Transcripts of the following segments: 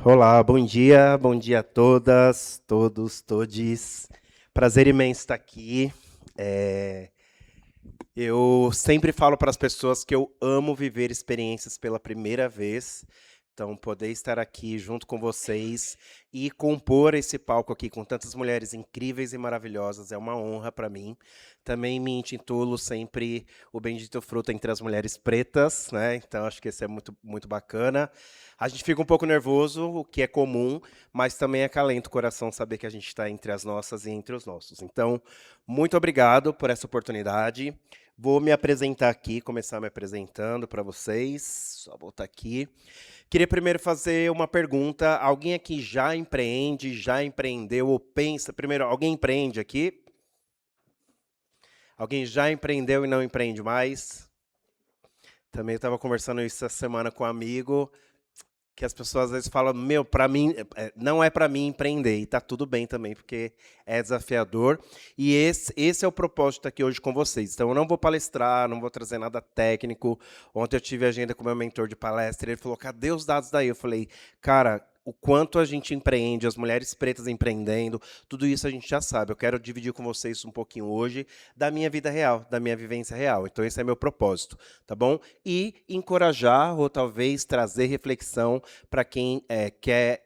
Olá, bom dia a todas, todos, todes. Prazer imenso estar aqui. É, eu sempre falo para as pessoas que eu amo viver experiências pela primeira vez. Então, poder estar aqui junto com vocês e compor esse palco aqui com tantas mulheres incríveis e maravilhosas é uma honra para mim. Também me intitulo sempre o Bendito Fruto entre as mulheres pretas, né? Então, acho que esse é muito bacana. A gente fica um pouco nervoso, o que é comum, mas também acalenta o coração saber que a gente está entre as nossas e entre os nossos. Então, muito obrigado por essa oportunidade. Vou me apresentar aqui, começar me apresentando para vocês. Só voltar aqui. Queria primeiro fazer uma pergunta. Alguém aqui já empreende, já empreendeu ou pensa? Primeiro, alguém empreende aqui? Alguém já empreendeu e não empreende mais? Também estava conversando isso essa semana com um amigo, que as pessoas às vezes falam, meu, para mim, não é para mim empreender, e tá tudo bem também, porque é desafiador. E esse é o propósito aqui hoje com vocês. Então, eu não vou palestrar, não vou trazer nada técnico. Ontem eu tive agenda com meu mentor de palestra, ele falou, cadê os dados daí? Eu falei, cara, o quanto a gente empreende, as mulheres pretas empreendendo, tudo isso a gente já sabe. Eu quero dividir com vocês um pouquinho hoje da minha vida real, da minha vivência real. Então, esse é meu propósito, tá bom? E encorajar ou talvez trazer reflexão para quem quer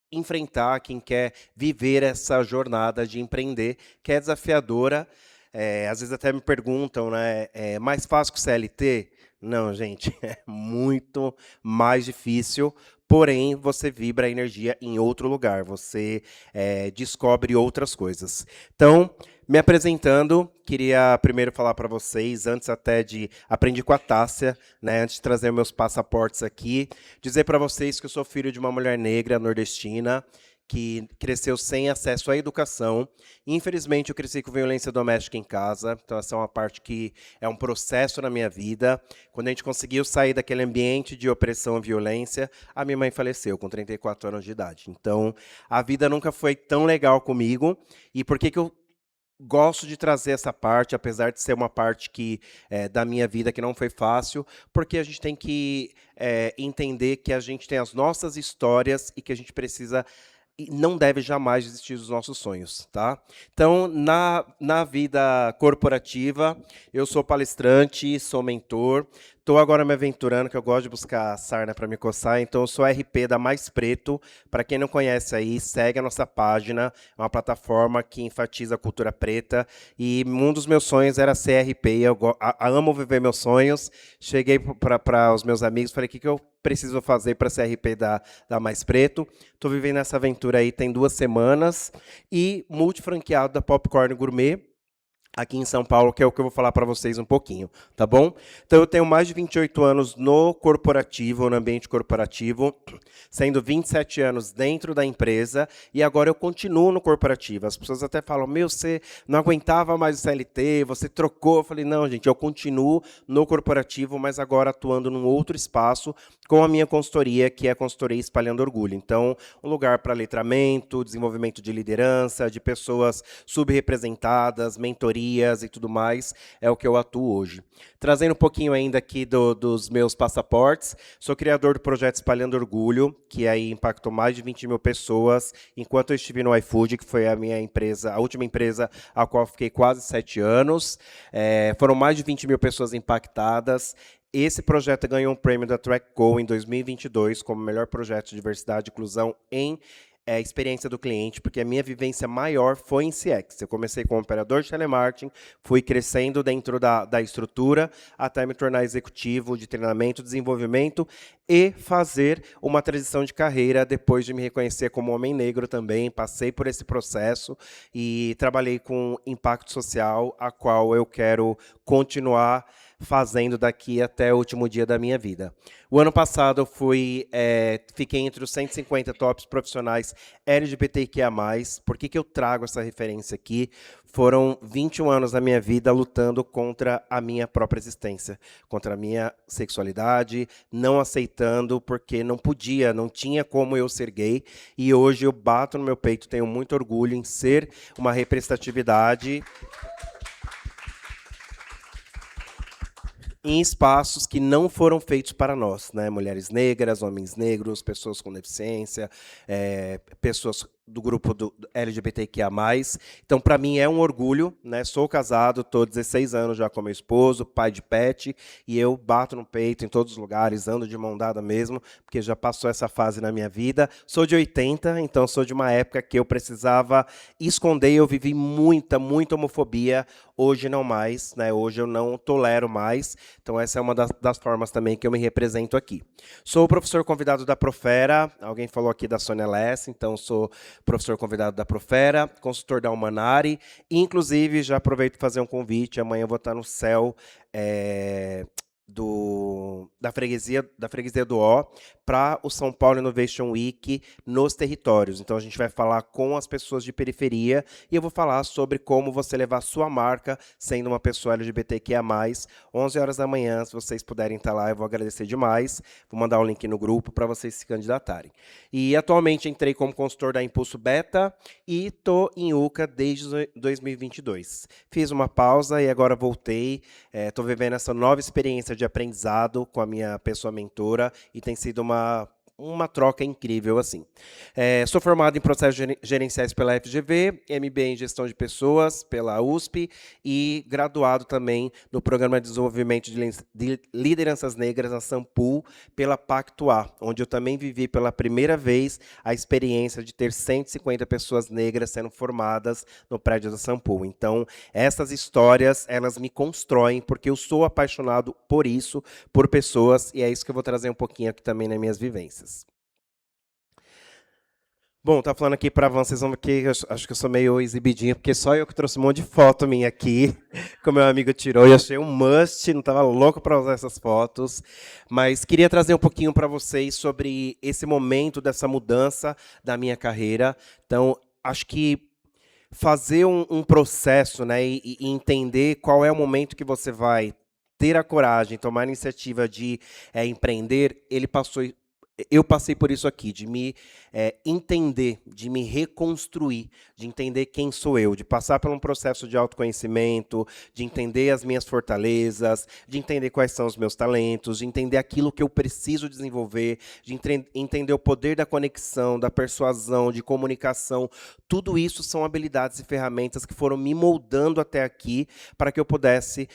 enfrentar, quem quer viver essa jornada de empreender, que é desafiadora. Às vezes até me perguntam, né, é mais fácil que o CLT? Não, gente, é muito mais difícil, porém você vibra a energia em outro lugar, você descobre outras coisas. Então, me apresentando, queria primeiro falar para vocês, antes até de aprendi com a Tássia, né, antes de trazer meus passaportes aqui, dizer para vocês que eu sou filho de uma mulher negra nordestina que cresceu sem acesso à educação. Infelizmente, eu cresci com violência doméstica em casa, então essa é uma parte que é um processo na minha vida. Quando a gente conseguiu sair daquele ambiente de opressão e violência, a minha mãe faleceu com 34 anos de idade. Então, a vida nunca foi tão legal comigo. E por que eu gosto de trazer essa parte, apesar de ser uma parte que da minha vida que não foi fácil, porque a gente tem que entender que a gente tem as nossas histórias e que a gente precisa e não deve jamais desistir dos nossos sonhos, tá? Então, na vida corporativa, eu sou palestrante, sou mentor, estou agora me aventurando, que eu gosto de buscar sarna para me coçar, então eu sou RP da Mais Preto. Para quem não conhece aí, segue a nossa página, é uma plataforma que enfatiza a cultura preta, e um dos meus sonhos era ser RP, eu amo viver meus sonhos. Cheguei para os meus amigos, falei, o que eu preciso fazer para ser RP da Mais Preto? Estou vivendo essa aventura aí tem 2 semanas, e multifranqueado da Popcorn Gourmet, aqui em São Paulo, que é o que eu vou falar para vocês um pouquinho, tá bom? Então, eu tenho mais de 28 anos no corporativo, no ambiente corporativo, sendo 27 anos dentro da empresa, e agora eu continuo no corporativo. As pessoas até falam, meu, você não aguentava mais o CLT, você trocou. Eu falei, não, gente, eu continuo no corporativo, mas agora atuando num outro espaço, com a minha consultoria, que é a consultoria Espalhando Orgulho. Então, um lugar para letramento, desenvolvimento de liderança, de pessoas subrepresentadas, mentorias e tudo mais, é o que eu atuo hoje. Trazendo um pouquinho ainda aqui dos meus passaportes, sou criador do projeto Espalhando Orgulho, que aí impactou mais de 20 mil pessoas, enquanto eu estive no iFood, que foi a minha empresa, a última empresa a qual fiquei quase 7 anos. Foram mais de 20 mil pessoas impactadas. Esse projeto ganhou um prêmio da TrackGo em 2022 como melhor projeto de diversidade e inclusão em experiência do cliente, porque a minha vivência maior foi em CX. Eu comecei como operador de telemarketing, fui crescendo dentro da estrutura, até me tornar executivo de treinamento, desenvolvimento e fazer uma transição de carreira depois de me reconhecer como homem negro também. Passei por esse processo e trabalhei com impacto social, a qual eu quero continuar fazendo daqui até o último dia da minha vida. O ano passado eu fiquei entre os 150 tops profissionais LGBTQIA+. Por que eu trago essa referência aqui? Foram 21 anos da minha vida lutando contra a minha própria existência, contra a minha sexualidade, não aceitando porque não podia, não tinha como eu ser gay, e hoje eu bato no meu peito, tenho muito orgulho em ser uma representatividade. em espaços que não foram feitos para nós, né? Mulheres negras, homens negros, pessoas com deficiência, pessoas do grupo do LGBTQIA+. Então, para mim, é um orgulho, né? Sou casado, estou 16 anos já com meu esposo, pai de pet, e eu bato no peito em todos os lugares, ando de mão dada mesmo, porque já passou essa fase na minha vida. Sou de 80, então sou de uma época que eu precisava esconder, eu vivi muita homofobia, hoje não mais, né? Hoje eu não tolero mais, então essa é uma das formas também que eu me represento aqui. Sou o professor convidado da Profera, alguém falou aqui da Sônia Lessa, então sou professor convidado da Profera, consultor da Humanari, e, inclusive, já aproveito para fazer um convite, amanhã eu vou estar no céu da freguesia do Ó, para o São Paulo Innovation Week nos territórios. Então, a gente vai falar com as pessoas de periferia e eu vou falar sobre como você levar a sua marca sendo uma pessoa LGBTQIA+, 11 horas da manhã, se vocês puderem estar lá, eu vou agradecer demais. Vou mandar o link no grupo para vocês se candidatarem. E, atualmente, entrei como consultor da Impulso Beta e estou em UCA desde 2022. Fiz uma pausa e agora voltei. Estou vivendo essa nova experiência de aprendizado com a minha pessoa mentora e tem sido uma troca incrível, assim. Sou formado em processos gerenciais pela FGV, MBA em gestão de pessoas pela USP e graduado também no Programa de Desenvolvimento de Lideranças Negras, na Sampool, pela Pactuar, onde eu também vivi pela primeira vez a experiência de ter 150 pessoas negras sendo formadas no prédio da Sampool. Então, essas histórias, elas me constroem, porque eu sou apaixonado por isso, por pessoas, e é isso que eu vou trazer um pouquinho aqui também nas minhas vivências. Bom, tá falando aqui para vocês, vão ver que eu acho que eu sou meio exibidinho, porque só eu que trouxe um monte de foto minha aqui, que o meu amigo tirou, e achei um must, não estava louco para usar essas fotos, mas queria trazer um pouquinho para vocês sobre esse momento dessa mudança da minha carreira. Então, acho que fazer um processo, né, e entender qual é o momento que você vai ter a coragem, tomar a iniciativa de empreender, eu passei por isso aqui, de me entender, de me reconstruir, de entender quem sou eu, de passar por um processo de autoconhecimento, de entender as minhas fortalezas, de entender quais são os meus talentos, de entender aquilo que eu preciso desenvolver, de entender o poder da conexão, da persuasão, de comunicação. Tudo isso são habilidades e ferramentas que foram me moldando até aqui para que eu pudesse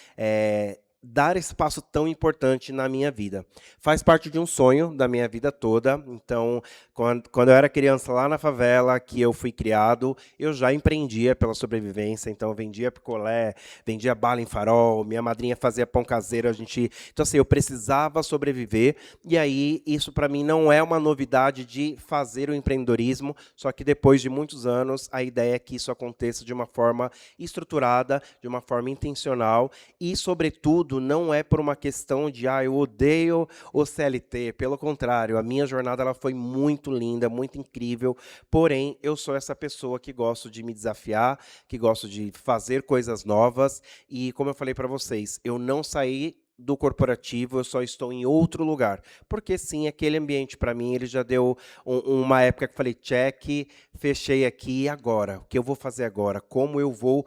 dar esse passo tão importante na minha vida. Faz parte de um sonho da minha vida toda. Então, quando eu era criança lá na favela, que eu fui criado, eu já empreendia pela sobrevivência. Então, eu vendia picolé, vendia bala em farol, minha madrinha fazia pão caseiro. Então, assim, eu precisava sobreviver. E aí, isso para mim não é uma novidade de fazer o empreendedorismo, só que depois de muitos anos, a ideia é que isso aconteça de uma forma estruturada, de uma forma intencional e, sobretudo, não é por uma questão de eu odeio o CLT, pelo contrário, a minha jornada ela foi muito linda, muito incrível, porém, eu sou essa pessoa que gosto de me desafiar, que gosto de fazer coisas novas, e como eu falei para vocês, eu não saí do corporativo, eu só estou em outro lugar. Porque, sim, aquele ambiente, para mim, ele já deu uma época que eu falei, check, fechei aqui, e agora? O que eu vou fazer agora? Como eu vou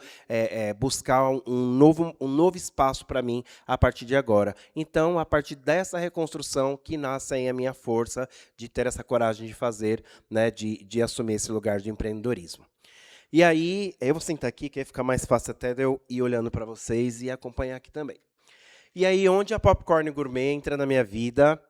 buscar um novo espaço para mim a partir de agora? Então, a partir dessa reconstrução que nasce aí a minha força de ter essa coragem de fazer, né, de assumir esse lugar de empreendedorismo. E aí, eu vou sentar aqui, que aí fica mais fácil até de eu ir olhando para vocês e acompanhar aqui também. E aí, onde a Popcorn Gourmet entra na minha vida?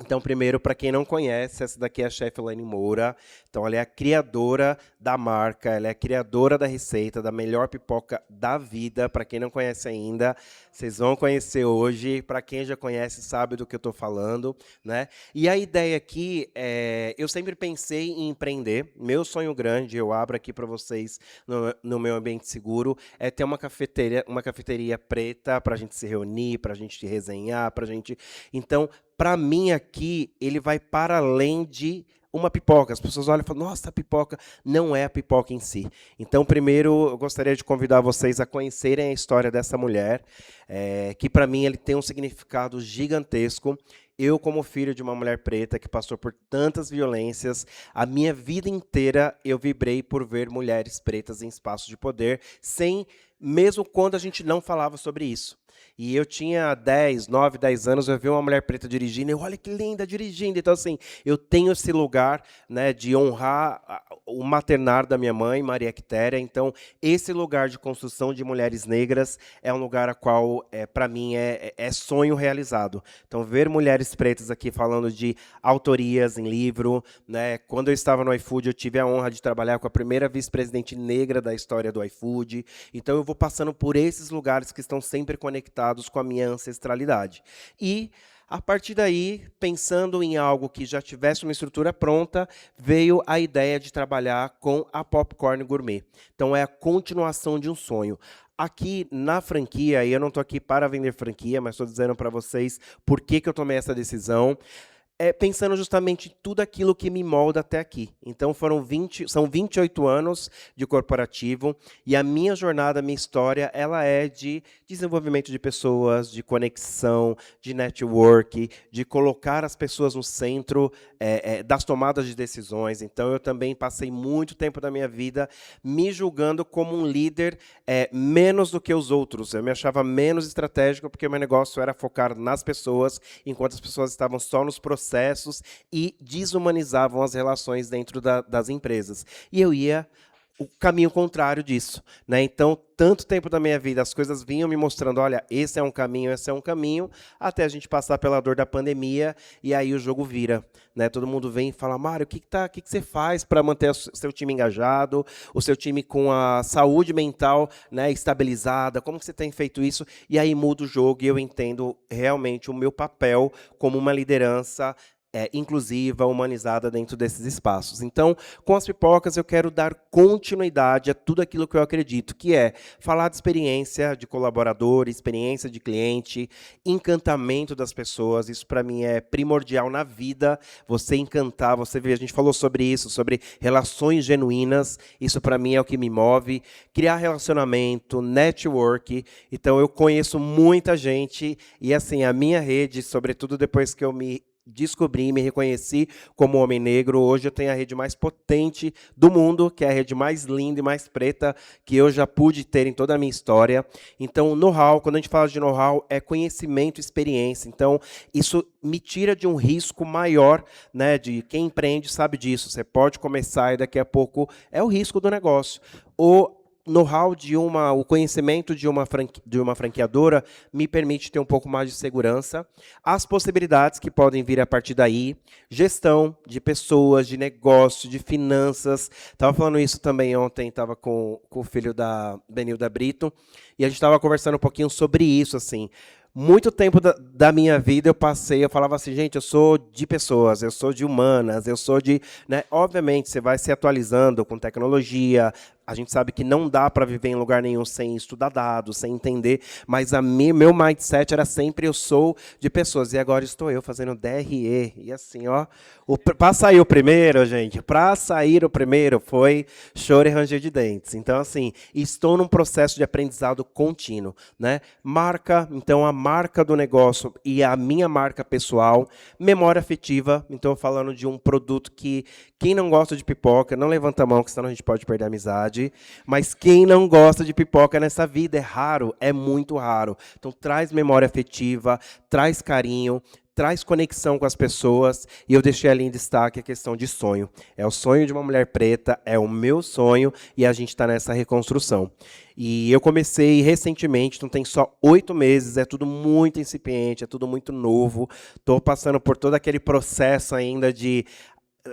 Então, primeiro, para quem não conhece, essa daqui é a chefe Elaine Moura. Então, ela é a criadora da marca, ela é a criadora da receita, da melhor pipoca da vida. Para quem não conhece ainda, vocês vão conhecer hoje. Para quem já conhece, sabe do que eu estou falando, né? E a ideia aqui, eu sempre pensei em empreender. Meu sonho grande, eu abro aqui para vocês no meu ambiente seguro, é ter uma cafeteria preta para a gente se reunir, para a gente resenhar, para a gente... Então, para mim aqui, ele vai para além de uma pipoca. As pessoas olham e falam, nossa, a pipoca não é a pipoca em si. Então, primeiro, eu gostaria de convidar vocês a conhecerem a história dessa mulher, que para mim ele tem um significado gigantesco. Eu, como filho de uma mulher preta que passou por tantas violências, a minha vida inteira eu vibrei por ver mulheres pretas em espaços de poder, sem mesmo quando a gente não falava sobre isso. E eu tinha 10, 9, 10 anos, eu vi uma mulher preta dirigindo, olha que linda dirigindo. Então, assim, eu tenho esse lugar, né, de honrar o maternar da minha mãe, Maria Quitéria. Então, esse lugar de construção de mulheres negras é um lugar a qual, para mim, é sonho realizado. Então, ver mulheres pretas aqui falando de autorias em livro, né? Quando eu estava no iFood, eu tive a honra de trabalhar com a primeira vice-presidente negra da história do iFood. Então, eu vou passando por esses lugares que estão sempre conectados com a minha ancestralidade. E, a partir daí, pensando em algo que já tivesse uma estrutura pronta, veio a ideia de trabalhar com a Popcorn Gourmet. Então, é a continuação de um sonho. Aqui na franquia, e eu não estou aqui para vender franquia, mas estou dizendo para vocês por que eu tomei essa decisão, pensando justamente em tudo aquilo que me molda até aqui. Então, são 28 anos de corporativo, e a minha jornada, a minha história, ela é de desenvolvimento de pessoas, de conexão, de network, de colocar as pessoas no centro das tomadas de decisões. Então, eu também passei muito tempo da minha vida me julgando como um líder menos do que os outros. Eu me achava menos estratégico, porque o meu negócio era focar nas pessoas, enquanto as pessoas estavam só nos processos e desumanizavam as relações dentro das empresas. E eu ia o caminho contrário disso, né? Então, tanto tempo da minha vida, as coisas vinham me mostrando, olha, esse é um caminho, até a gente passar pela dor da pandemia, e aí o jogo vira, né? Todo mundo vem e fala, Mário, o que você faz para manter o seu time engajado, o seu time com a saúde mental, né, estabilizada, como que você tem feito isso? E aí muda o jogo, e eu entendo realmente o meu papel como uma liderança inclusiva, humanizada dentro desses espaços. Então, com as pipocas, eu quero dar continuidade a tudo aquilo que eu acredito, que é falar de experiência de colaborador, experiência de cliente, encantamento das pessoas. Isso, para mim, é primordial na vida, você encantar, você vê, a gente falou sobre isso, sobre relações genuínas, isso, para mim, é o que me move, criar relacionamento, network. Então, eu conheço muita gente, e, assim, a minha rede, sobretudo depois que eu me descobri, me reconheci como homem negro. Hoje eu tenho a rede mais potente do mundo, que é a rede mais linda e mais preta que eu já pude ter em toda a minha história. Então, know-how, quando a gente fala de know-how, é conhecimento e experiência. Então, isso me tira de um risco maior, né? De quem empreende sabe disso. Você pode começar e daqui a pouco é o risco do negócio. Know-how o conhecimento de uma franqueadora me permite ter um pouco mais de segurança. As possibilidades que podem vir a partir daí, gestão de pessoas, de negócio, de finanças. Estava falando isso também ontem, estava com o filho da Benilda Brito, e a gente estava conversando um pouquinho sobre isso, assim. Muito tempo da minha vida eu falava assim, gente, eu sou de pessoas, eu sou de humanas, eu sou de... Né? Obviamente, você vai se atualizando com tecnologia, a gente sabe que não dá para viver em lugar nenhum sem estudar dados, sem entender, mas meu mindset era sempre eu sou de pessoas. E agora estou eu fazendo DRE. E assim, ó, para sair o primeiro, gente, para sair o primeiro foi choro e ranger de dentes. Então, assim, estou num processo de aprendizado contínuo, né? Marca, então a marca do negócio e a minha marca pessoal, memória afetiva. Então, falando de um produto que quem não gosta de pipoca, não levanta a mão, que senão a gente pode perder a amizade. Mas quem não gosta de pipoca nessa vida é raro, é muito raro. Então traz memória afetiva, traz carinho, traz conexão com as pessoas. E eu deixei ali em destaque a questão de sonho. É o sonho de uma mulher preta, é o meu sonho, e a gente está nessa reconstrução. E eu comecei recentemente, não tem só 8 meses, é tudo muito incipiente, é tudo muito novo. Estou passando por todo aquele processo ainda de...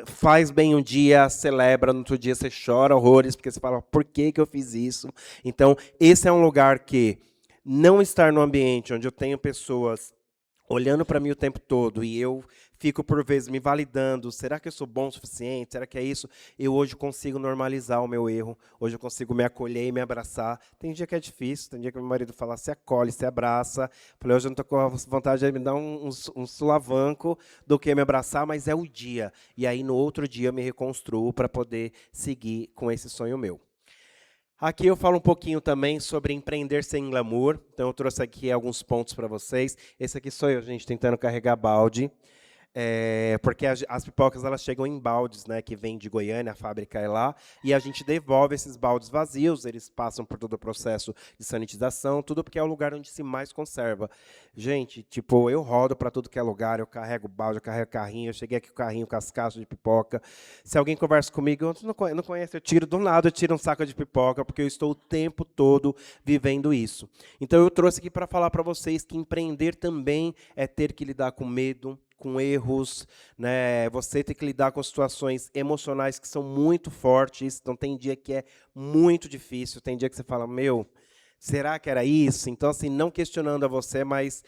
Faz bem um dia, celebra, no outro dia você chora horrores, porque você fala, por que eu fiz isso? Então, esse é um lugar que não estar no ambiente onde eu tenho pessoas olhando para mim o tempo todo e eu fico, por vezes, me validando, será que eu sou bom o suficiente? Será que é isso? Eu hoje consigo normalizar o meu erro, hoje eu consigo me acolher e me abraçar. Tem dia que é difícil, tem dia que meu marido fala, se acolhe, se abraça. Falei, hoje eu não estou com vontade de me dar um sulavanco do que me abraçar, mas é o dia. E aí, no outro dia, eu me reconstruo para poder seguir com esse sonho meu. Aqui eu falo um pouquinho também sobre empreender sem glamour. Então, eu trouxe aqui alguns pontos para vocês. Esse aqui sou eu, gente, tentando carregar balde. Porque as pipocas elas chegam em baldes, né, que vem de Goiânia, a fábrica é lá, e a gente devolve esses baldes vazios, eles passam por todo o processo de sanitização, tudo porque é o lugar onde se mais conserva. Gente, tipo, eu rodo para tudo que é lugar, eu carrego balde, eu carrego carrinho, eu cheguei aqui com o carrinho com as caixas de pipoca. Se alguém conversa comigo, eu não conhece, eu tiro do nada, eu tiro um saco de pipoca, porque eu estou o tempo todo vivendo isso. Então eu trouxe aqui para falar para vocês que empreender também é ter que lidar com medo, com erros, né? Você tem que lidar com situações emocionais que são muito fortes. Então tem dia que é muito difícil, tem dia que você fala, meu, será que era isso? Então assim, não questionando a você, mas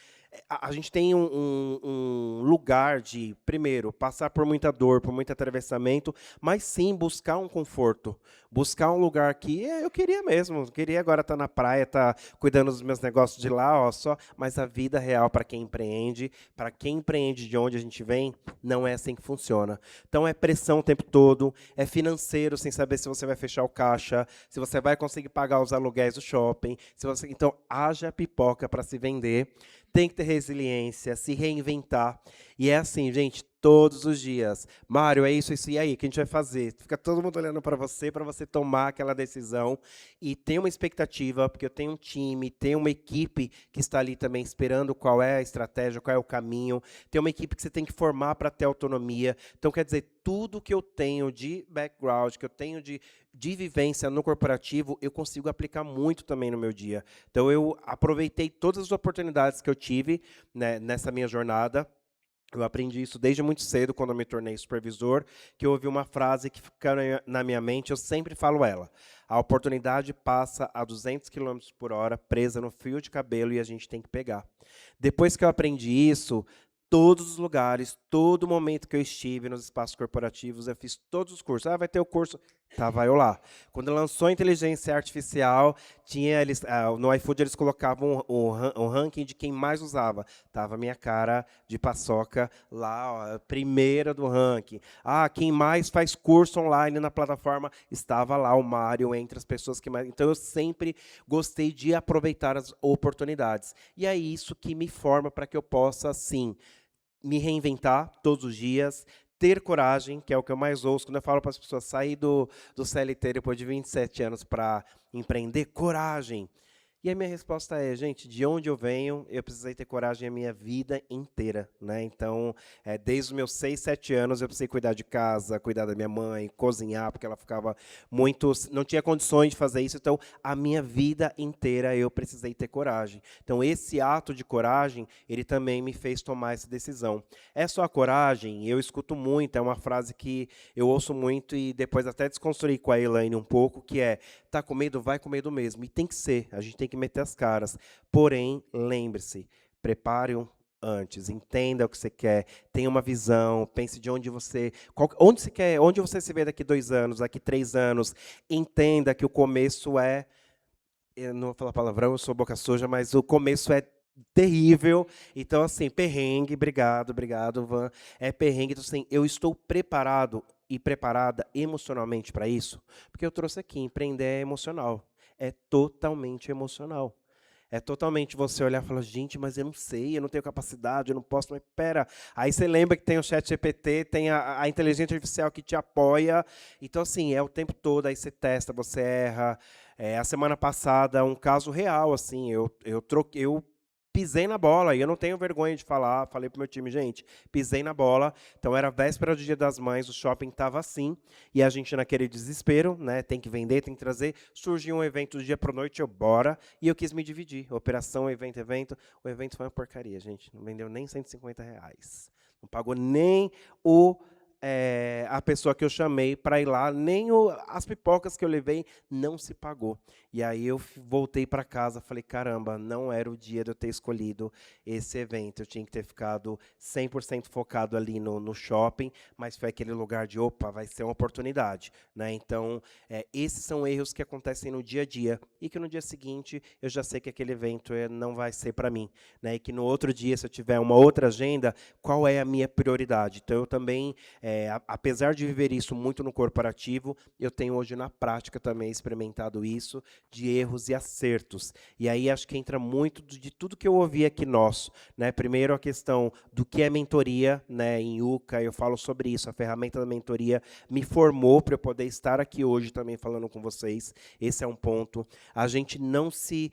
a gente tem um lugar de, primeiro, passar por muita dor, por muito atravessamento, mas sim buscar um conforto, buscar um lugar que eu queria mesmo, eu queria agora estar na praia, estar cuidando dos meus negócios de lá, ó, só, mas a vida real para quem empreende de onde a gente vem, não é assim que funciona. Então é pressão o tempo todo, é financeiro, sem saber se você vai fechar o caixa, se você vai conseguir pagar os aluguéis do shopping, se você, então haja pipoca para se vender. Tem que ter resiliência, se reinventar. E é assim, gente, todos os dias. Mário, é isso, e aí? O que a gente vai fazer? Fica todo mundo olhando para você tomar aquela decisão. E tem uma expectativa, porque eu tenho um time, tem uma equipe que está ali também esperando qual é a estratégia, qual é o caminho. Tem uma equipe que você tem que formar para ter autonomia. Então, quer dizer, tudo que eu tenho de background, que eu tenho de vivência no corporativo, eu consigo aplicar muito também no meu dia. Então, eu aproveitei todas as oportunidades que eu tive, né, nessa minha jornada. Eu aprendi isso desde muito cedo, quando eu me tornei supervisor, que eu ouvi uma frase que fica na minha mente, eu sempre falo ela. A oportunidade passa a 200 quilômetros por hora, presa no fio de cabelo, e a gente tem que pegar. Depois que eu aprendi isso, todos os lugares, todo momento que eu estive nos espaços corporativos, eu fiz todos os cursos. Ah, vai ter o curso. Tava eu lá. Quando lançou a inteligência artificial, tinha eles, no iFood eles colocavam o ranking de quem mais usava. Tava a minha cara de paçoca lá, ó, primeira do ranking. Ah, quem mais faz curso online na plataforma, estava lá o Mário entre as pessoas que mais. Então eu sempre gostei de aproveitar as oportunidades. E é isso que me forma para que eu possa, sim, me reinventar todos os dias, ter coragem, que é o que eu mais ouço quando eu falo para as pessoas sair do CLT depois de 27 anos para empreender, coragem. E a minha resposta é, gente, de onde eu venho, eu precisei ter coragem a minha vida inteira, né? Então, desde os meus 6, 7 anos, eu precisei cuidar de casa, cuidar da minha mãe, cozinhar, porque ela ficava muito, não tinha condições de fazer isso. Então, a minha vida inteira eu precisei ter coragem. Então, esse ato de coragem, ele também me fez tomar essa decisão. É só a coragem? Eu escuto muito, é uma frase que eu ouço muito e depois até desconstruí com a Elaine um pouco, que é, tá com medo? Vai com medo mesmo. E tem que ser, a gente tem que meter as caras. Porém, lembre-se, prepare-o antes, entenda o que você quer, tenha uma visão, pense de onde você, onde você quer, onde você se vê daqui 2 anos, daqui 3 anos. Entenda que o começo eu não vou falar palavrão, eu sou boca suja, mas o começo é terrível. Então, assim, perrengue, obrigado, Van. É perrengue, então, assim, eu estou preparado e preparada emocionalmente para isso? Porque eu trouxe aqui, empreender é emocional. É totalmente emocional. É totalmente você olhar e falar, gente, mas eu não sei, eu não tenho capacidade, eu não posso, mas pera. Aí você lembra que tem o chat GPT, tem a inteligência artificial que te apoia. Então, assim, é o tempo todo, aí você testa, você erra. A semana passada, um caso real, assim, eu pisei na bola, e eu não tenho vergonha de falar, falei pro meu time, gente, pisei na bola, então era véspera do Dia das Mães, o shopping estava assim, e a gente naquele desespero, né, tem que vender, tem que trazer, surgiu um evento do dia para noite, eu bora, e eu quis me dividir, operação, evento, o evento foi uma porcaria, gente, não vendeu nem R$ 150, não pagou nem a pessoa que eu chamei para ir lá, nem as pipocas que eu levei, não se pagou. E aí eu voltei para casa, falei, caramba, não era o dia de eu ter escolhido esse evento. Eu tinha que ter ficado 100% focado ali no shopping, mas foi aquele lugar de, opa, vai ser uma oportunidade. Né? Então, esses são erros que acontecem no dia a dia, e que no dia seguinte eu já sei que aquele evento não vai ser para mim. Né? E que no outro dia, se eu tiver uma outra agenda, qual é a minha prioridade? Então, eu também Apesar de viver isso muito no corporativo, eu tenho hoje na prática também experimentado isso, de erros e acertos. E aí acho que entra muito de tudo que eu ouvi aqui nosso, né? Primeiro a questão do que é mentoria, né? Em UCA eu falo sobre isso, a ferramenta da mentoria me formou para eu poder estar aqui hoje também falando com vocês. Esse é um ponto. A gente não se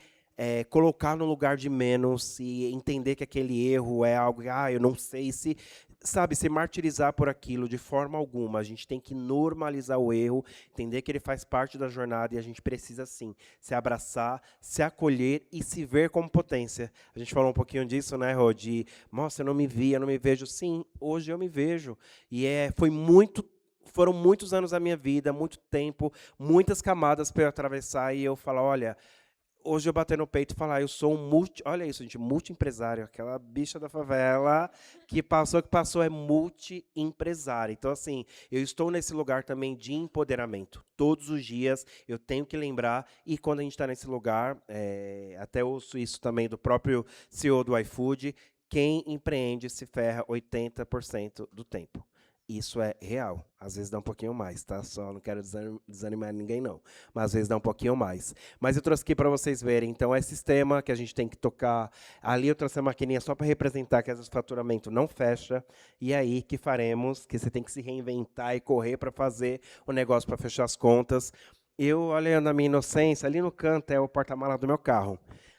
colocar no lugar de menos e entender que aquele erro é algo, eu não sei se, sabe, se martirizar por aquilo de forma alguma. A gente tem que normalizar o erro, entender que ele faz parte da jornada e a gente precisa, sim, se abraçar, se acolher e se ver como potência. A gente falou um pouquinho disso, né, Rô? De, nossa, eu não me via, eu não me vejo. Sim, hoje eu me vejo. E foram muitos anos da minha vida, muito tempo, muitas camadas para eu atravessar e eu falar, olha, hoje eu bater no peito e falar, eu sou um olha isso, gente, multi-empresário, aquela bicha da favela que passou é multi-empresário. Então, assim, eu estou nesse lugar também de empoderamento. Todos os dias eu tenho que lembrar, e quando a gente está nesse lugar, até ouço isso também do próprio CEO do iFood, quem empreende se ferra 80% do tempo. Isso é real. Às vezes dá um pouquinho mais, tá? Só não quero desanimar ninguém, não. Mas às vezes dá um pouquinho mais. Mas eu trouxe aqui para vocês verem. Então, é sistema que a gente tem que tocar. Ali eu trouxe a maquininha só para representar que às vezes o faturamento não fecha. E aí que faremos, que você tem que se reinventar e correr para fazer o negócio para fechar as contas. Eu, olhando a minha inocência, ali no canto é o porta-mala do meu carro.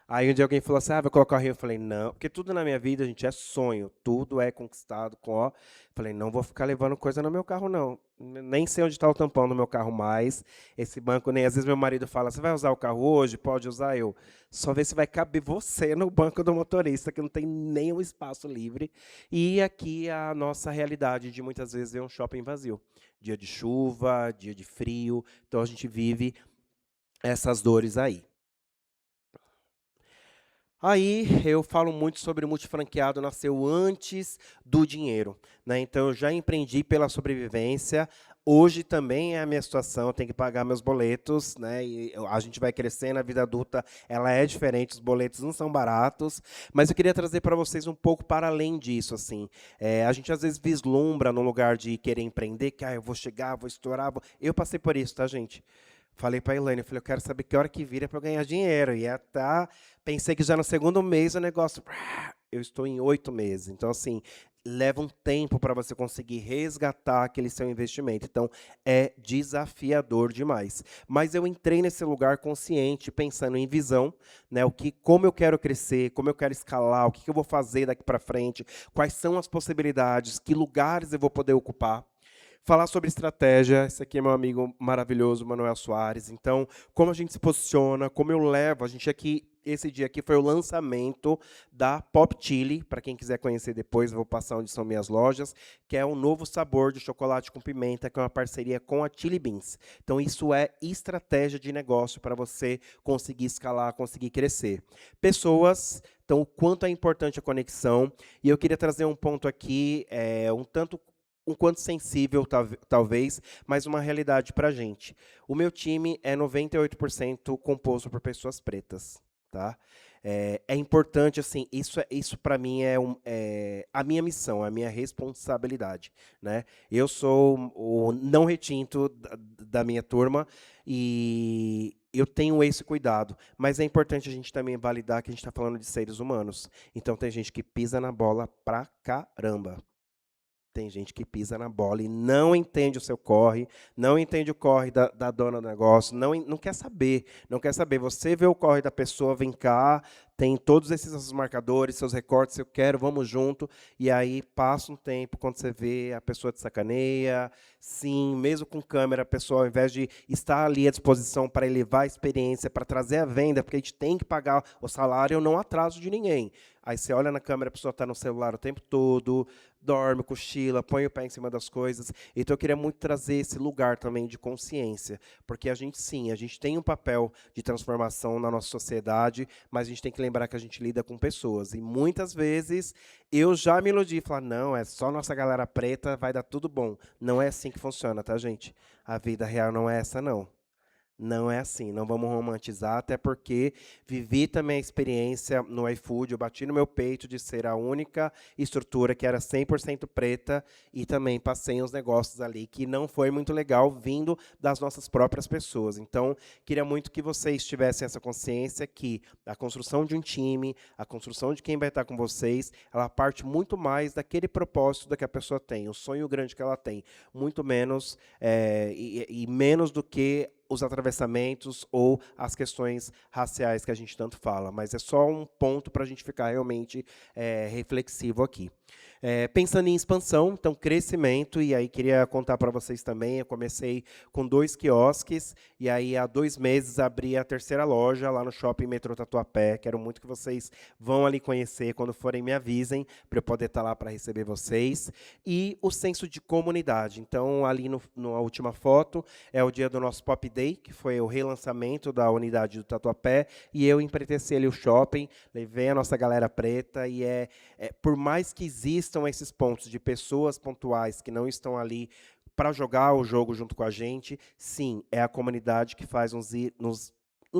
Aí um dia alguém falou assim, vou colocar o rio. Eu falei, não, porque tudo na minha vida, gente, é sonho. Tudo é conquistado com ó. Falei, não vou ficar levando coisa no meu carro, não. Nem sei onde está o tampão no meu carro mais. Esse banco, nem às vezes meu marido fala, você vai usar o carro hoje? Pode usar eu. Só ver se vai caber você no banco do motorista, que não tem nenhum espaço livre. E aqui a nossa realidade de muitas vezes ver um shopping vazio. Dia de chuva, dia de frio. Então a gente vive essas dores aí. Aí eu falo muito sobre o multifranqueado, nasceu antes do dinheiro, né? Então eu já empreendi pela sobrevivência. Hoje também é a minha situação, eu tenho que pagar meus boletos, né? E a gente vai crescendo, a vida adulta, ela é diferente, os boletos não são baratos, mas eu queria trazer para vocês um pouco para além disso, assim. A gente às vezes vislumbra no lugar de querer empreender, que eu vou chegar, vou estourar, eu passei por isso, tá, gente? Falei para a Elaine, eu quero saber que hora que vira para eu ganhar dinheiro. E pensei que já no segundo mês o negócio, eu estou em 8 meses. Então, assim, leva um tempo para você conseguir resgatar aquele seu investimento. Então, é desafiador demais. Mas eu entrei nesse lugar consciente, pensando em visão, né? Como eu quero crescer, como eu quero escalar, o que eu vou fazer daqui para frente, quais são as possibilidades, que lugares eu vou poder ocupar. Falar sobre estratégia, esse aqui é meu amigo maravilhoso, Manuel Soares. Então, como a gente se posiciona, como eu levo, a gente aqui, esse dia aqui foi o lançamento da Pop Chili, para quem quiser conhecer depois, eu vou passar onde são minhas lojas, que é um novo sabor de chocolate com pimenta, que é uma parceria com a Chili Beans. Então, isso é estratégia de negócio para você conseguir escalar, conseguir crescer. Pessoas, então, o quanto é importante a conexão, e eu queria trazer um ponto aqui, um quanto sensível, talvez, mas uma realidade para a gente. O meu time é 98% composto por pessoas pretas. Tá? É importante, assim, isso para mim é a minha missão, a minha responsabilidade. Né? Eu sou o não retinto da minha turma e eu tenho esse cuidado, mas é importante a gente também validar que a gente está falando de seres humanos. Então tem gente que pisa na bola pra caramba. Tem gente que pisa na bola e não entende o seu corre, não entende o corre da dona do negócio, não quer saber, não quer saber. Você vê o corre da pessoa, vem cá, tem todos esses marcadores, seus recortes, eu quero, vamos junto. E aí passa um tempo, quando você vê, a pessoa te sacaneia. Sim, mesmo com câmera, a pessoa, ao invés de estar ali à disposição para elevar a experiência, para trazer a venda, porque a gente tem que pagar o salário, eu não atraso de ninguém. Aí você olha na câmera, a pessoa está no celular o tempo todo, dorme, cochila, põe o pé em cima das coisas. Então eu queria muito trazer esse lugar também de consciência, porque a gente tem um papel de transformação na nossa sociedade, mas a gente tem que lembrar que a gente lida com pessoas. E muitas vezes eu já me iludi e falar, não, é só nossa galera preta, vai dar tudo bom. Não é assim que funciona, tá, gente? A vida real não é essa, não. Não é assim, não vamos romantizar, até porque vivi também a experiência no iFood, eu bati no meu peito de ser a única estrutura que era 100% preta e também passei uns negócios ali que não foi muito legal vindo das nossas próprias pessoas. Então, queria muito que vocês tivessem essa consciência que a construção de um time, a construção de quem vai estar com vocês, ela parte muito mais daquele propósito da que a pessoa tem, o sonho grande que ela tem, muito menos e menos do que os atravessamentos ou as questões raciais que a gente tanto fala, mas é só um ponto para a gente ficar realmente reflexivo aqui. Pensando em expansão, então crescimento, e aí queria contar para vocês também, eu comecei com 2 quiosques, e aí há 2 meses abri a 3ª loja lá no Shopping Metrô Tatuapé, quero muito que vocês vão ali conhecer, quando forem me avisem, para eu poder estar lá para receber vocês. E o senso de comunidade, então ali na última foto, é o dia do nosso Pop Day, que foi o relançamento da unidade do Tatuapé, e eu empreteci ali o shopping, levei a nossa galera preta, e por mais que existam esses pontos de pessoas pontuais que não estão ali para jogar o jogo junto com a gente, sim, é a comunidade que faz nos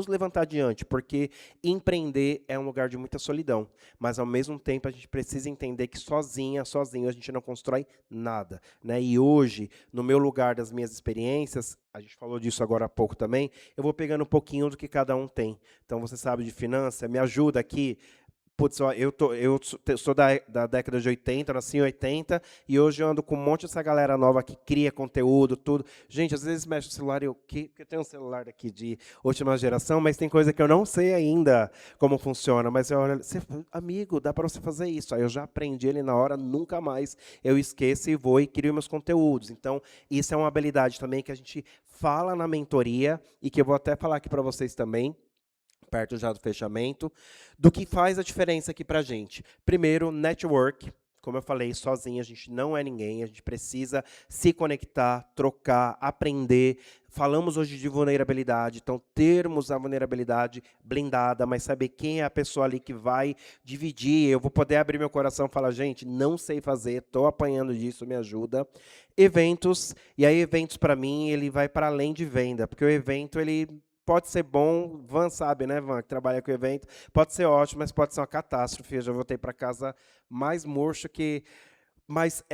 levantar adiante, porque empreender é um lugar de muita solidão, mas ao mesmo tempo a gente precisa entender que sozinho a gente não constrói nada, né? E hoje, no meu lugar das minhas experiências, a gente falou disso agora há pouco também, eu vou pegando um pouquinho do que cada um tem. Então, você sabe de finança, me ajuda aqui. Putz, ó, sou da década de 80, nasci em 80, e hoje eu ando com um monte dessa galera nova que cria conteúdo, tudo. Gente, às vezes mexe o celular e eu tenho um celular aqui de última geração, mas tem coisa que eu não sei ainda como funciona. Mas eu olho, amigo, dá para você fazer isso. Aí eu já aprendi ele na hora, nunca mais eu esqueço e vou e crio meus conteúdos. Então, isso é uma habilidade também que a gente fala na mentoria e que eu vou até falar aqui para vocês também, perto já do fechamento, do que faz a diferença aqui para a gente. Primeiro, network. Como eu falei, sozinho a gente não é ninguém, a gente precisa se conectar, trocar, aprender. Falamos hoje de vulnerabilidade, então termos a vulnerabilidade blindada, mas saber quem é a pessoa ali que vai dividir. Eu vou poder abrir meu coração e falar, gente, não sei fazer, estou apanhando disso, me ajuda. Eventos, e aí eventos para mim, ele vai para além de venda, porque o evento, ele pode ser bom, Van sabe, né, Van, que trabalha com evento, pode ser ótimo, mas pode ser uma catástrofe. Eu já voltei para casa mais murcho que... Mas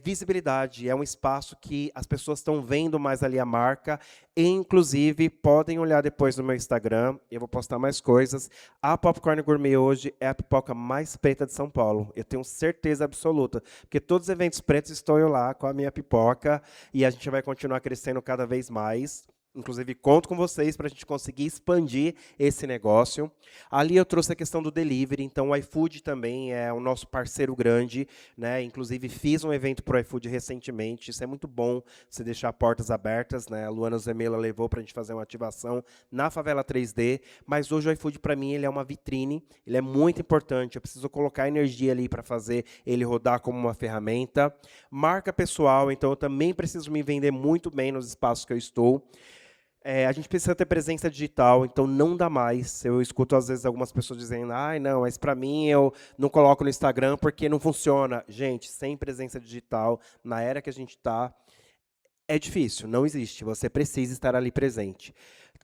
visibilidade, é um espaço que as pessoas estão vendo mais ali a marca, e, inclusive, podem olhar depois no meu Instagram, eu vou postar mais coisas. A Popcorn Gourmet hoje é a pipoca mais preta de São Paulo, eu tenho certeza absoluta, porque todos os eventos pretos estou eu lá com a minha pipoca, e a gente vai continuar crescendo cada vez mais. Inclusive, conto com vocês para a gente conseguir expandir esse negócio. Ali eu trouxe a questão do delivery, então o iFood também é o nosso parceiro grande, né? Inclusive, fiz um evento para o iFood recentemente, isso é muito bom, você deixar portas abertas, né? A Luana Zemela levou para a gente fazer uma ativação na Favela 3D, mas hoje o iFood, para mim, ele é uma vitrine, ele é muito importante, eu preciso colocar energia ali para fazer ele rodar como uma ferramenta. Marca pessoal, então eu também preciso me vender muito bem nos espaços que eu estou. A gente precisa ter presença digital, então não dá mais. Eu escuto, às vezes, algumas pessoas dizendo, ai, não, mas para mim eu não coloco no Instagram porque não funciona. Gente, sem presença digital, na era que a gente está, é difícil, não existe. Você precisa estar ali presente.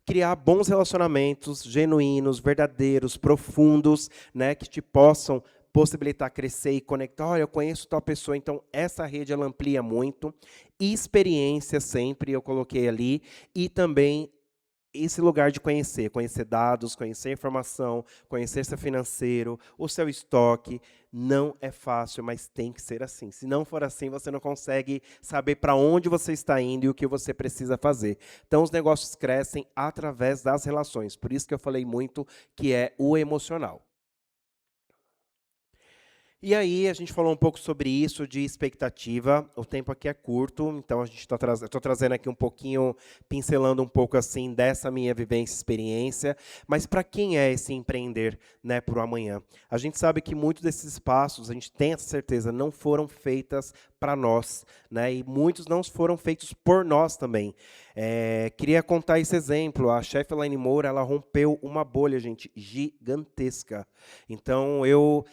Criar bons relacionamentos, genuínos, verdadeiros, profundos, né, que te possam possibilitar crescer e conectar. Olha, eu conheço tal pessoa, então essa rede ela amplia muito. E experiência sempre, eu coloquei ali. E também esse lugar de conhecer dados, conhecer informação, conhecer seu financeiro, o seu estoque. Não é fácil, mas tem que ser assim. Se não for assim, você não consegue saber para onde você está indo e o que você precisa fazer. Então, os negócios crescem através das relações. Por isso que eu falei muito que é o emocional. E aí, a gente falou um pouco sobre isso, de expectativa. O tempo aqui é curto, então estou trazendo aqui um pouquinho, pincelando um pouco assim dessa minha vivência e experiência. Mas para quem é esse empreender, né, para o amanhã? A gente sabe que muitos desses passos, a gente tem essa certeza, não foram feitas para nós, né? E muitos não foram feitos por nós também. Queria contar esse exemplo. A chefe Elaine Moura, ela rompeu uma bolha, gente, gigantesca. Então, eu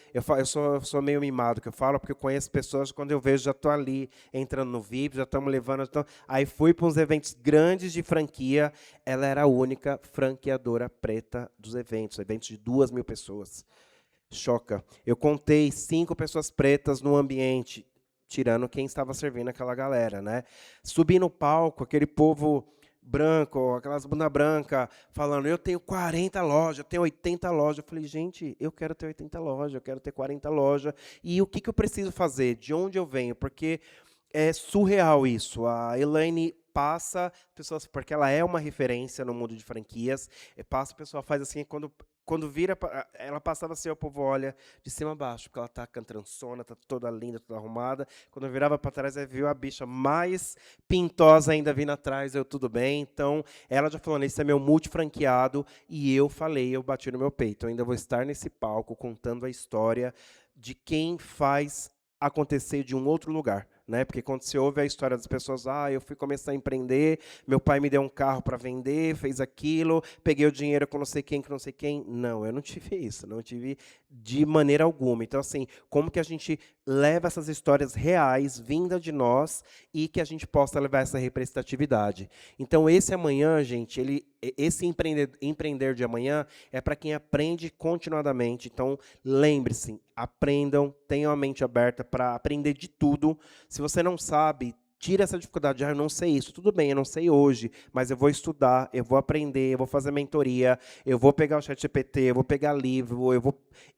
sou meio mimado, que eu falo, porque eu conheço pessoas, quando eu vejo, já estou ali, entrando no VIP, já estamos levando... Aí fui para uns eventos grandes de franquia, ela era a única franqueadora preta dos eventos de 2.000 pessoas. Choca. Eu contei 5 pessoas pretas no ambiente, tirando quem estava servindo aquela galera, né? Subi no palco, aquele povo branco, aquelas bunda branca, falando, eu tenho 40 lojas, eu tenho 80 lojas. Eu falei, gente, eu quero ter 80 lojas, eu quero ter 40 lojas. E o que eu preciso fazer? De onde eu venho? Porque é surreal isso. A Elaine passa, pessoas, porque ela é uma referência no mundo de franquias, passa, o pessoal faz assim, quando vira, ela passava assim, o povo olha de cima a baixo, porque ela tá cantrançona, tá toda linda, toda arrumada. Quando eu virava para trás, aí viu a bicha mais pintosa ainda vindo atrás, eu tudo bem. Então, ela já falou, esse é meu multifranqueado, e eu falei, eu bati no meu peito, eu ainda vou estar nesse palco contando a história de quem faz acontecer de um outro lugar, né? Porque quando você ouve a história das pessoas, eu fui começar a empreender, meu pai me deu um carro para vender, fez aquilo, peguei o dinheiro com não sei quem, Não, eu não tive isso, não tive de maneira alguma. Então, assim, como que a gente leva essas histórias reais, vinda de nós, e que a gente possa levar essa representatividade. Então, esse amanhã, gente, esse empreender de amanhã é para quem aprende continuadamente. Então, lembre-se, aprendam, tenham a mente aberta para aprender de tudo. Se você não sabe, tira essa dificuldade. Eu não sei isso. Tudo bem, eu não sei hoje, mas eu vou estudar, eu vou aprender, eu vou fazer mentoria, eu vou pegar o ChatGPT, eu vou pegar livro,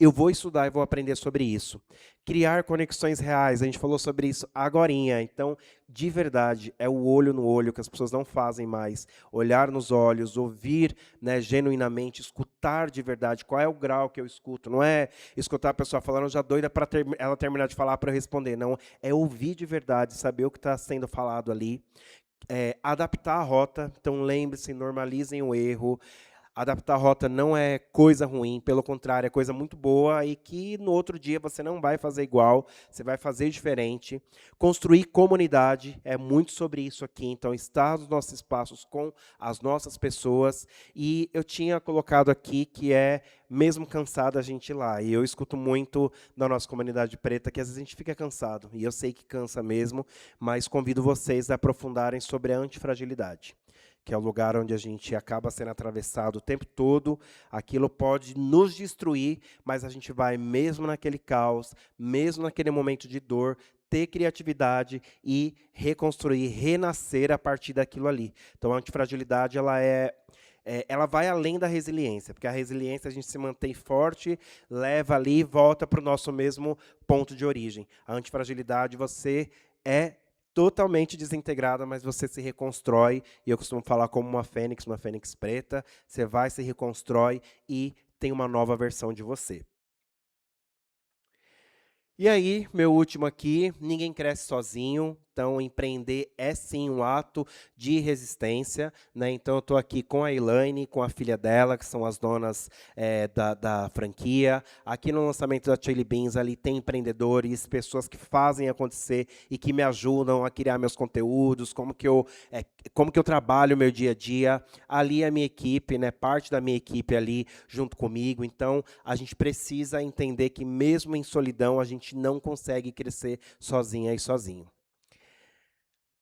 eu vou estudar e vou aprender sobre isso. Criar conexões reais, a gente falou sobre isso agorinha. Então, de verdade, é o olho no olho que as pessoas não fazem mais. Olhar nos olhos, ouvir, né, genuinamente, escutar de verdade. Qual é o grau que eu escuto? Não é escutar a pessoa falando já doida para ela terminar de falar para eu responder. Não, é ouvir de verdade, saber o que está sendo falado ali. Adaptar a rota. Então, lembre-se, normalizem o erro. Adaptar a rota não é coisa ruim, pelo contrário, é coisa muito boa e que no outro dia você não vai fazer igual, você vai fazer diferente. Construir comunidade é muito sobre isso aqui, então estar nos nossos espaços com as nossas pessoas. E eu tinha colocado aqui que é mesmo cansado a gente ir lá. E eu escuto muito da nossa comunidade preta que às vezes a gente fica cansado, e eu sei que cansa mesmo, mas convido vocês a aprofundarem sobre a antifragilidade, que é o lugar onde a gente acaba sendo atravessado o tempo todo. Aquilo pode nos destruir, mas a gente vai, mesmo naquele caos, mesmo naquele momento de dor, ter criatividade e reconstruir, renascer a partir daquilo ali. Então, a antifragilidade, ela vai além da resiliência, porque a resiliência a gente se mantém forte, leva ali e volta para o nosso mesmo ponto de origem. A antifragilidade, você é totalmente desintegrada, mas você se reconstrói, e eu costumo falar como uma fênix preta, você vai, se reconstrói e tem uma nova versão de você. E aí, meu último aqui, ninguém cresce sozinho, então empreender é sim um ato de resistência, né? Então eu estou aqui com a Elaine, com a filha dela, que são as donas da franquia. Aqui no lançamento da Chili Beans, ali tem empreendedores, pessoas que fazem acontecer e que me ajudam a criar meus conteúdos, como que eu trabalho o meu dia a dia. Ali a minha equipe, né? Parte da minha equipe ali junto comigo. Então a gente precisa entender que mesmo em solidão a gente não consegue crescer sozinha e sozinho.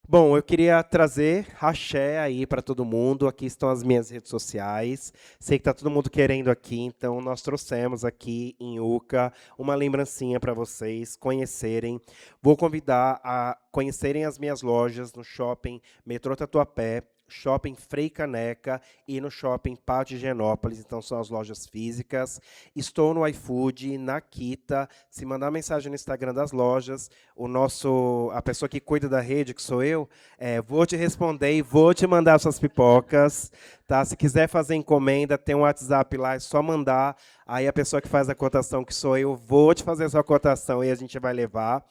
Bom, eu queria trazer axé aí para todo mundo. Aqui estão as minhas redes sociais. Sei que está todo mundo querendo aqui, então nós trouxemos aqui em Uca uma lembrancinha para vocês conhecerem. Vou convidar a conhecerem as minhas lojas no Shopping Metrô Tatuapé, Shopping Frei Caneca e no Shopping Pátio Higienópolis. Então, são as lojas físicas. Estou no iFood, na Kita. Se mandar mensagem no Instagram das lojas, a pessoa que cuida da rede, que sou eu, vou te responder e vou te mandar suas pipocas. Tá? Se quiser fazer encomenda, tem um WhatsApp lá, é só mandar. Aí a pessoa que faz a cotação, que sou eu, vou te fazer a sua cotação e a gente vai levar.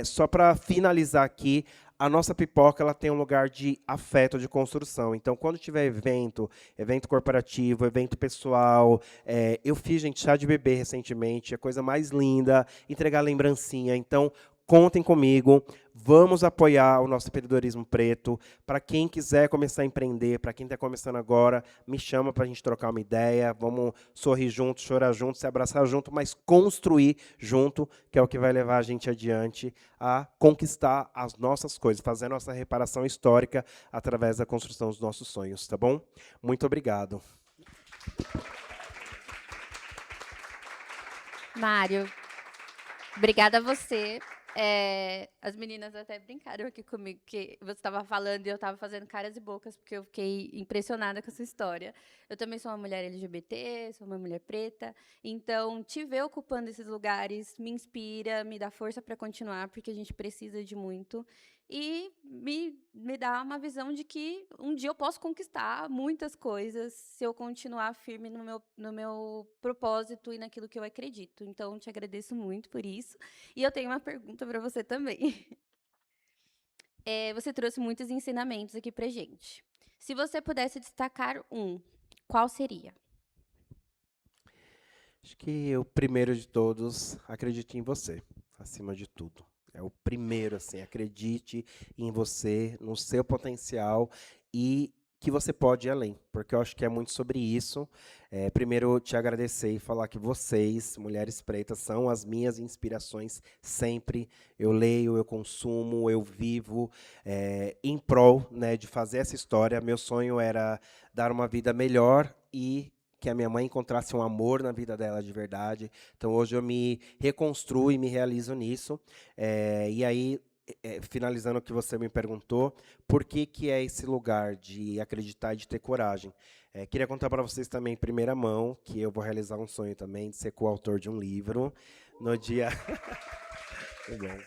Só para finalizar aqui, a nossa pipoca ela tem um lugar de afeto, de construção. Então, quando tiver evento corporativo, evento pessoal, eu fiz, gente, chá de bebê recentemente, a coisa mais linda, entregar lembrancinha. Então, contem comigo, vamos apoiar o nosso empreendedorismo preto. Para quem quiser começar a empreender, para quem está começando agora, me chama para a gente trocar uma ideia, vamos sorrir junto, chorar junto, se abraçar junto, mas construir junto, que é o que vai levar a gente adiante a conquistar as nossas coisas, fazer a nossa reparação histórica através da construção dos nossos sonhos, tá bom? Muito obrigado. Mário, obrigada a você. As meninas até brincaram aqui comigo, que você estava falando e eu estava fazendo caras e bocas, porque eu fiquei impressionada com essa história. Eu também sou uma mulher LGBT, sou uma mulher preta, então te ver ocupando esses lugares me inspira, me dá força para continuar, porque a gente precisa de muito. E me dá uma visão de que um dia eu posso conquistar muitas coisas se eu continuar firme no meu propósito e naquilo que eu acredito. Então, te agradeço muito por isso. E eu tenho uma pergunta para você também. Você trouxe muitos ensinamentos aqui para gente. Se você pudesse destacar um, qual seria? Acho que o primeiro de todos, acredite em você, acima de tudo. É o primeiro, assim, acredite em você, no seu potencial e que você pode ir além, porque eu acho que é muito sobre isso. Primeiro, te agradecer e falar que vocês, mulheres pretas, são as minhas inspirações sempre. Eu leio, eu consumo, eu vivo em prol, né, de fazer essa história. Meu sonho era dar uma vida melhor e que a minha mãe encontrasse um amor na vida dela de verdade. Então, hoje eu me reconstruo e me realizo nisso. E aí, finalizando o que você me perguntou, por que é esse lugar de acreditar e de ter coragem? Queria contar para vocês também, em primeira mão, que eu vou realizar um sonho também de ser coautor de um livro no dia... Muito bom.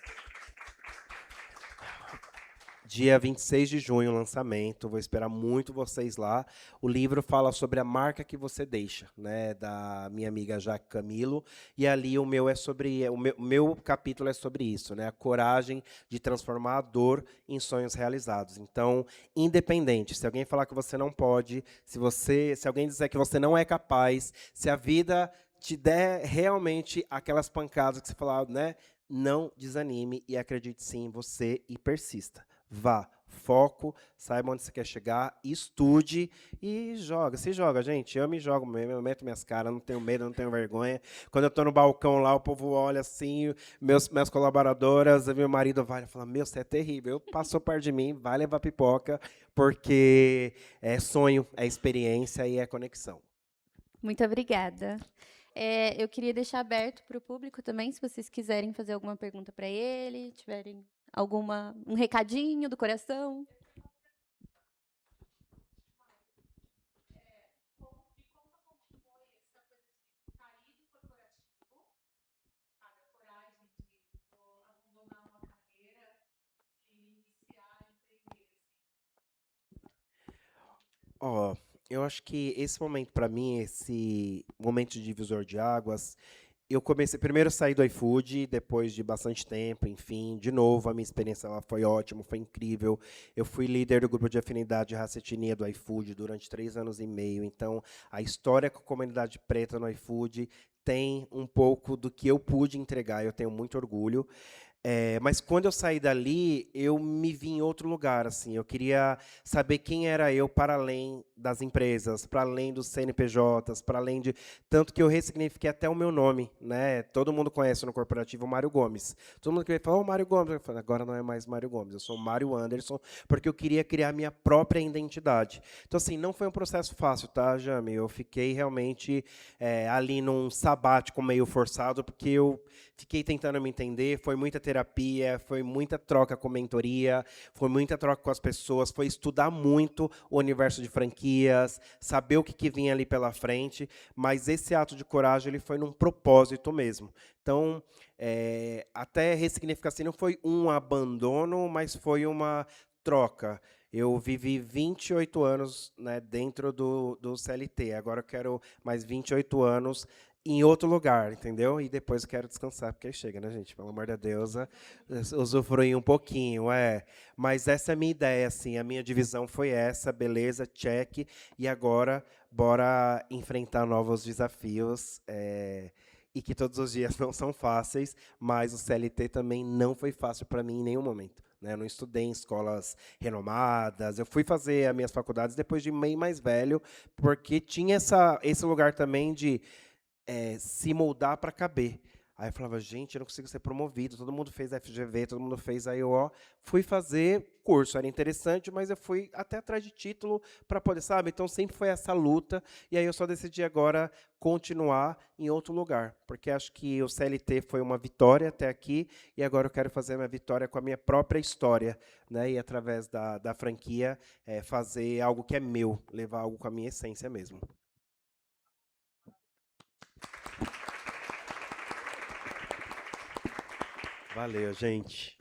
Dia 26 de junho, lançamento. Vou esperar muito vocês lá. O livro fala sobre a marca que você deixa, né, da minha amiga Jaque Camilo. E ali o meu é sobre o meu capítulo é sobre isso, né, a coragem de transformar a dor em sonhos realizados. Então, independente, se alguém falar que você não pode, se alguém disser que você não é capaz, se a vida te der realmente aquelas pancadas que você falar, né, não desanime e acredite sim em você e persista. Vá, foco, saiba onde você quer chegar, estude e joga. Se joga, gente. Eu me jogo mesmo, eu meto minhas caras, não tenho medo, não tenho vergonha. Quando eu estou no balcão lá, o povo olha assim, minhas colaboradoras, meu marido vai e fala, meu, você é terrível. Passou perto de mim, vai levar pipoca, porque é sonho, é experiência e é conexão. Muito obrigada. Eu queria deixar aberto para o público também, se vocês quiserem fazer alguma pergunta para ele, tiverem um recadinho do coração. Ó, eu acho que esse momento para mim, esse momento de divisor de águas, eu comecei primeiro a sair do iFood, depois de bastante tempo, enfim, de novo, a minha experiência lá foi ótima, foi incrível. Eu fui líder do grupo de afinidade raça e etnia do iFood durante 3 anos e meio. Então, a história com a comunidade preta no iFood tem um pouco do que eu pude entregar. Eu tenho muito orgulho. Mas quando eu saí dali, eu me vi em outro lugar, assim. Eu queria saber quem era eu para além das empresas, para além dos CNPJs, para além de tanto que eu ressignifiquei até o meu nome, né? Todo mundo conhece no corporativo o Mário Gomes. Todo mundo que fala, oh, Mário Gomes, eu falo, agora não é mais Mário Gomes, eu sou Mário Anderson, porque eu queria criar minha própria identidade. Então assim, não foi um processo fácil, tá, Jami? Eu fiquei realmente ali num sabático meio forçado, porque eu fiquei tentando me entender, foi muita terapia, foi muita troca com mentoria, foi muita troca com as pessoas, foi estudar muito o universo de franquias, saber o que vinha ali pela frente, mas esse ato de coragem ele foi num propósito mesmo. Então, até ressignificar assim, não foi um abandono, mas foi uma troca. Eu vivi 28 anos, né, dentro do CLT, agora eu quero mais 28 anos em outro lugar, entendeu? E depois eu quero descansar, porque aí chega, né, gente? Pelo amor de Deus, usufruir um pouquinho, Mas essa é a minha ideia, assim, a minha divisão foi essa, beleza, check. E agora, bora enfrentar novos desafios e que todos os dias não são fáceis, mas o CLT também não foi fácil para mim em nenhum momento. Né? Eu não estudei em escolas renomadas, eu fui fazer as minhas faculdades depois de meio mais velho, porque tinha esse lugar também de se moldar para caber. Aí eu falava, gente, eu não consigo ser promovido, todo mundo fez FGV, todo mundo fez AIO. Fui fazer curso, era interessante, mas eu fui até atrás de título para poder, sabe? Então sempre foi essa luta, e aí eu só decidi agora continuar em outro lugar, porque acho que o CLT foi uma vitória até aqui, e agora eu quero fazer a minha vitória com a minha própria história, né? E através da franquia, fazer algo que é meu, levar algo com a minha essência mesmo. Valeu, gente.